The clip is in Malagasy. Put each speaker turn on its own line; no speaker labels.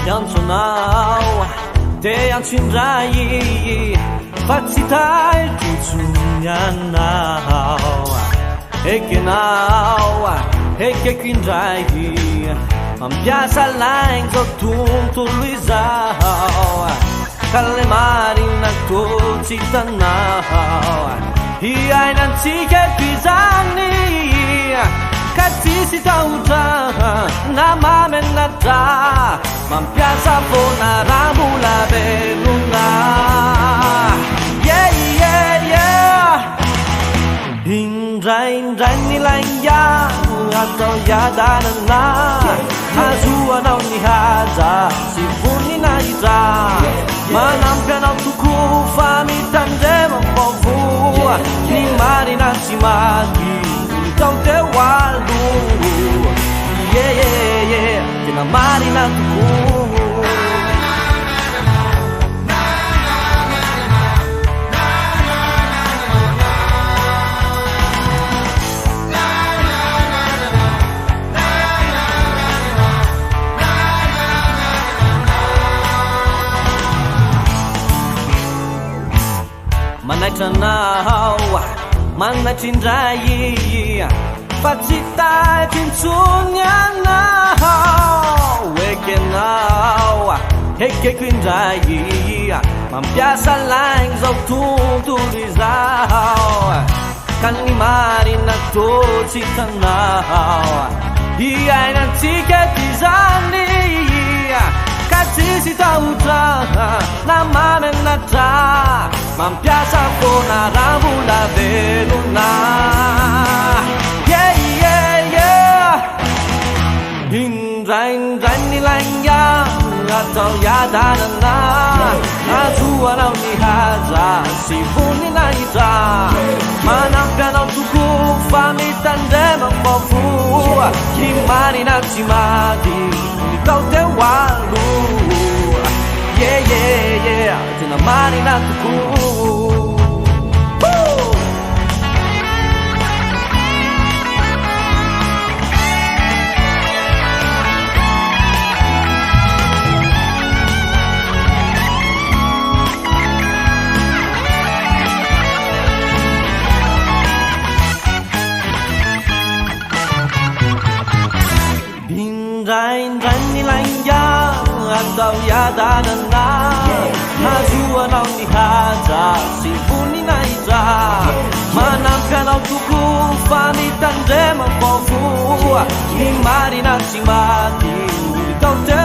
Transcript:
Yantsonao te antsindray fa tsy tailotsotsonyanao ekenao ekeko indray mampiasa laigny zao tontolo izao ka le marina tô tsy hitanao hiainantsika izany ka tsisy tahotra na mamenatra mampiasa foana raha mbola velona indraindray ny laingano atao iadanana azoanao ny haja sy voninahitra manampy anao tokoa fa mitandrema vaovoa ny marina tsy maty tao teo alo tena marina tokoa manaitranao manaitryindray fa tsy taitrintsony anao ekenao ekeko indray mampiasa laigny zao tontolo izao ka ny marina tô tsy hitanao hiainantsika ty zany ka tsisy tahotra na mamenatra mampiasa foana raha mbola velona indraindray ny laingano atao iadanana azoanao ny haja sy voninahitra manampy anao tokoa fa mitandrema vaovoa ny marina tsy maty tao teo alo tena marina tokoa indraindray ny laingano atao iadanana azoanao ny haja sy voninahitra manampy anao tokoa fa mitandrema vaovoa ny marina tsy maty tao teo